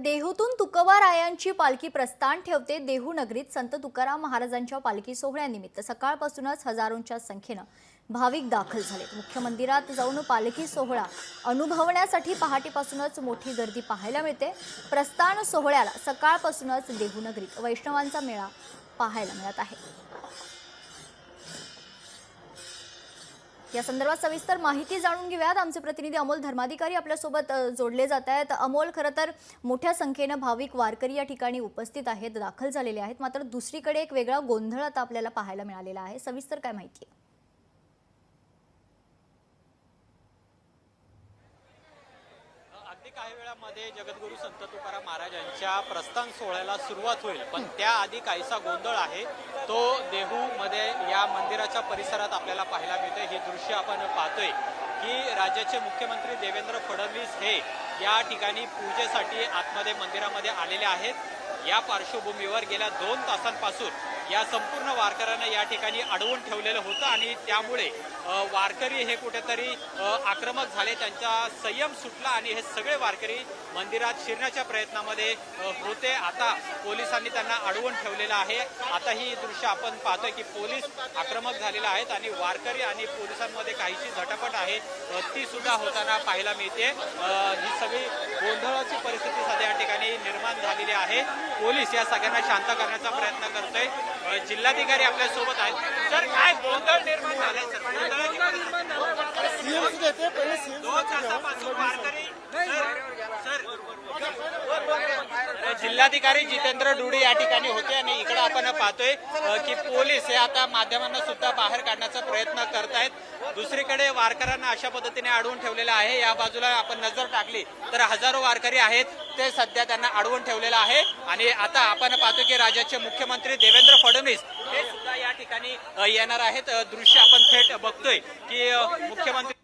देहूतून तुकोबारायांची पालखी प्रस्थान ठेवते। देहू नगरीत संत तुकाराम महाराजांच्या पालखी सोहळ्यानिमित्त सकाळपासूनच हजारोंच्या संख्येने भाविक दाखल झाले। मुख्य मंदिरात जाऊन पालखी सोहळा अनुभवण्यासाठी पहाटेपासूनच मोठी गर्दी पाहायला मिळते। प्रस्थान सोहळ्याला सकाळपासूनच देहू नगरीत वैष्णवांचा मेळा पाहायला मिळत आहे। या संदर्भात सविस्तर माहिती जाणून घेऊयात। आमचे प्रतिनिधी अमोल धर्माधिकारी आपल्या सोबत जोडले जात आहेत। अमोल, खरं तर मोठ्या संख्येने भाविक वारकरी या ठिकाणी उपस्थित आहेत, दाखल झालेले आहेत, मात्र दुसरीकडे एक वेगळा गोंधळ आता आपल्याला पाहायला मिळालेला आहे। सविस्तर काय माहिती आहे? अगदी काही वेळामध्ये जगद्गुरू संत तुकाराम महाराजांच्या प्रस्थान सोहळ्याला सुरुवात होईल, पण त्याआधी काहीसा गोंधळ आहे तो देहूमध्ये या मंदिराच्या परिसरात आपल्याला पाहायला मिळते। हे दृश्य आपण पाहतोय की राज्याचे मुख्यमंत्री देवेंद्र फडणवीस हे या ठिकाणी पूजेसाठी आतमध्ये मंदिरामध्ये आलेले आहेत। या पार्श्वभूमीवर गेल्या 2 तासांपासून या संपूर्ण वारकऱ्यांना या ठिकाणी अडवून ठेवलेलं होतं आणि त्यामुळे वारकरी हे कुठेतरी आक्रमक झाले, त्यांचा संयम सुटला आणि हे सगळे वारकरी मंदिरात शिरण्याच्या प्रयत्नामध्ये होते। आता पोलिसांनी त्यांना अडवून ठेवलेलं आहे। आता ही दृश्य आपण पाहतोय की पोलीस आक्रमक झालेले आहेत आणि वारकरी आणि पोलिसांमध्ये काहीशी झटापट आहे ती सुद्धा होताना पाहायला मिळते। ही सगळी गोंधळाची परिस्थिती सध्या या ठिकाणी निर्माण झालेली आहे। पोलीस या सगळ्यांना शांत करण्याचा प्रयत्न करतोय। जिल्हाधिकारी आपल्या सोबत आहेत। सर, काय गोंधळ निर्माण झालाय? सर, जिल्हाधिकारी जितेंद्र डुडे या ठिकाणी होते आणि इकडे आपण पाहतोय की पोलीस हे आता माध्यमांना सुद्धा बाहेर काढण्याचा प्रयत्न करत आहेत। दुसरीकडे वारकऱ्यांना अशा पद्धतीने अडवून ठेवलेलं आहे। या बाजूला आपण नजर टाकली तर हजारो वारकरी आहेत, ते सध्या त्यांना अडवून ठेवलेलं आहे। आणि आता आपण पाहतो की राज्याचे मुख्यमंत्री देवेंद्र फडणवीस हे सुद्धा या ठिकाणी येणार आहेत। दृश्य आपण थेट बघतोय की मुख्यमंत्री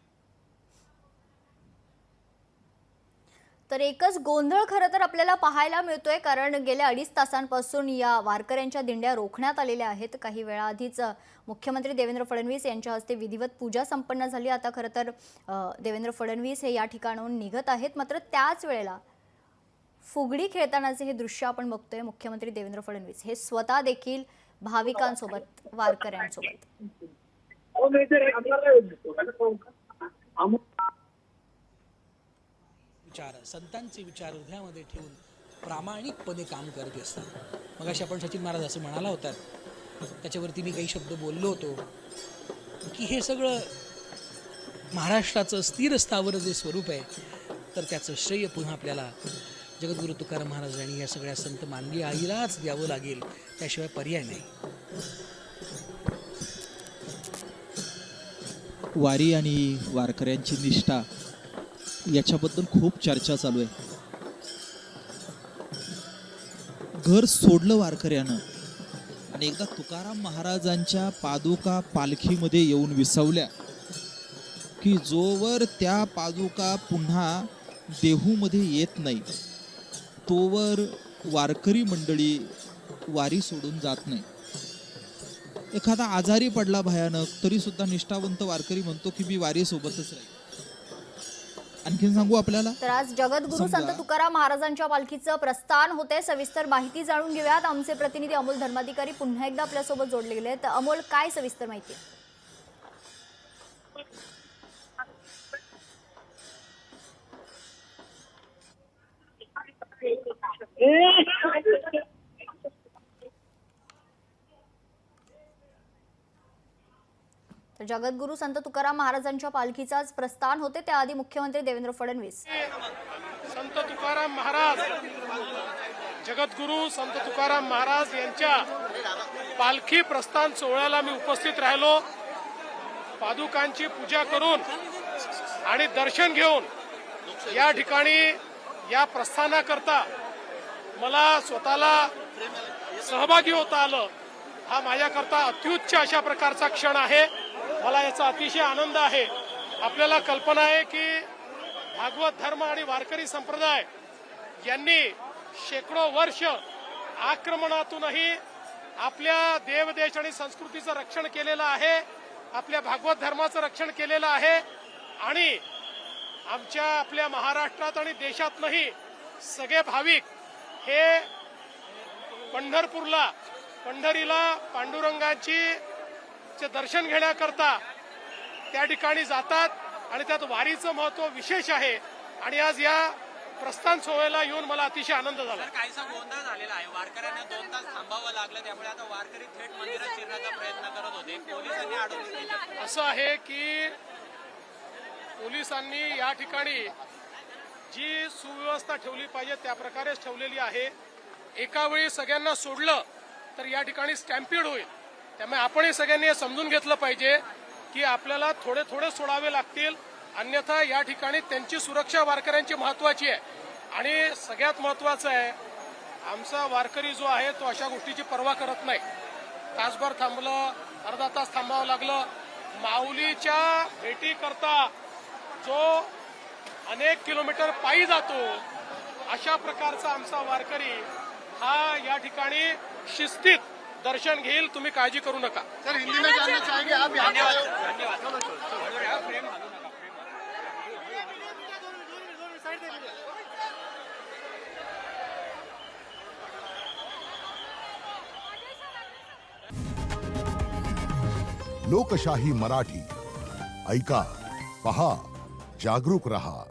तर एकच गोंधळ खरं तर आपल्याला पाहायला मिळतोय, कारण गेल्या 2.5 तासांपासून या वारकऱ्यांच्या दिंड्या रोखण्यात आलेल्या आहेत। काही वेळा आधीच मुख्यमंत्री देवेंद्र फडणवीस यांच्या हस्ते विधिवत पूजा संपन्न झाली। आता खरं तर देवेंद्र फडणवीस हे या ठिकाणाहून निघत आहेत, मात्र त्याच वेळेला फुगडी खेळतानाचे हे दृश्य आपण बघतोय। मुख्यमंत्री देवेंद्र फडणवीस हे स्वतः देखील भाविकांसोबत, वारकऱ्यांसोबत विचार, संतांचे विचार हृदयामध्ये ठेवून प्रामाणिकपणे काम करत असतात। मग अशी आपण सचिन महाराज असं म्हणाला होतात, त्याच्यावरती मी काही शब्द बोललो होतो की हे सगळं महाराष्ट्राचं स्थिर स्थावर जे स्वरूप आहे, तर त्याचं श्रेय पुन्हा आपल्याला जगद्गुरू तुकाराम महाराज आणि या सगळ्या संत मानवी आईलाच द्यावं लागेल, त्याशिवाय पर्याय नाही। वारी आणि वारकऱ्यांची निष्ठा याच्याबद्दल खूप चर्चा चालू आहे। घर सोडलं वारकऱ्यानं आणि एकदा तुकाराम महाराजांच्या पादुका पालखीमध्ये येऊन विसावल्या की जोवर त्या पादुका पुन्हा देहूमध्ये येत नाही तोवर वारकरी मंडळी वारी सोडून जात नाही। एखादा आजारी पडला भयानक तरी सुद्धा निष्ठावंत वारकरी म्हणतो की मी वारी सोबतच राहील। आणखीन सांगू आपल्याला, तर आज जगद्गुरू संत तुकाराम महाराजांच्या पालखीचं प्रस्थान होते। सविस्तर माहिती जाणून घेऊयात। आमचे प्रतिनिधी अमोल धर्माधिकारी पुन्हा एकदा आपल्या सोबत जोडले गेले आहेत। अमोल, काय सविस्तर माहिती? तर जगद्गुरू संत तुकाराम महाराजांच्या पालखीचाच प्रस्थान होते, त्याआधी मुख्यमंत्री देवेंद्र फडणवीस संत तुकाराम महाराज, जगद्गुरू संत तुकाराम महाराज यांच्या पालखी प्रस्थान सोहळ्याला मी उपस्थित राहिलो। पादुकांची पूजा करून आणि दर्शन घेऊन या ठिकाणी या प्रस्थानाकरता मला स्वतःला सहभागी होता आलं। हा माझ्याकरता अत्युच्च अशा प्रकारचा क्षण आहे। मला याचा अतिशय आनंद आहे। आपल्याला कल्पना आहे की भागवत धर्म आणि वारकरी संप्रदाय यांनी शेकडो वर्ष आक्रमणातूनही आपल्या देवदेश आणि संस्कृतीचं रक्षण केलेलं आहे, आपल्या भागवत धर्माचं रक्षण केलेलं आहे आणि आपल्या महाराष्ट्रात आणि देशातही सगळे भाविक हे पंढरीला पांडुरंगाची चे दर्शन घेण्याकरता त्या ठिकाणी जातात आणि त्यात वारीचं महत्व विशेष आहे. आणि आज या प्रस्थान सोहळ्याला येऊन मला अतिशय आनंद झाला. तर काहीसा गोंधळ झालेला आहे. वारकऱ्यांना 2 तास थांबावं लागलं, त्यामुळे आता वारकरी थेट मंदिरात शिरण्याचा प्रयत्न करत होते. पोलिसांनी अडवून दिले. असं आहे की पोलिसांनी या ठिकाणी जी सुव्यवस्था ठेवली पाहिजे त्या प्रकारेच ठेवलेली आहे. एका वेळी सगळ्यांना सोडलं तर या ठिकाणी स्टॅम्पीड होईल. त्यामुळे आपणही सगळ्यांनी हे समजून घेतलं पाहिजे की आपल्याला थोडे थोडे सोडावे लागतील, अन्यथा या ठिकाणी त्यांची सुरक्षा वारकऱ्यांची महत्वाची आहे. आणि सगळ्यात महत्वाचं आहे, आमचा वारकरी जो आहे तो अशा गोष्टीची पर्वा करत नाही. तासभर थांबलं, अर्धा तास थांबावं लागलं. माऊलीच्या भेटीकरता जो अनेक किलोमीटर पायी जातो अशा प्रकारचा आमचा वारकरी हा या ठिकाणी शिस्तीत दर्शन घेईल. तुम्ही काळजी करू नका. सर हिंदी में जानना चाहेंगे आप यहाँ पे आए हो? लोकशाही मराठी ऐका, पहा, जागरूक रहा.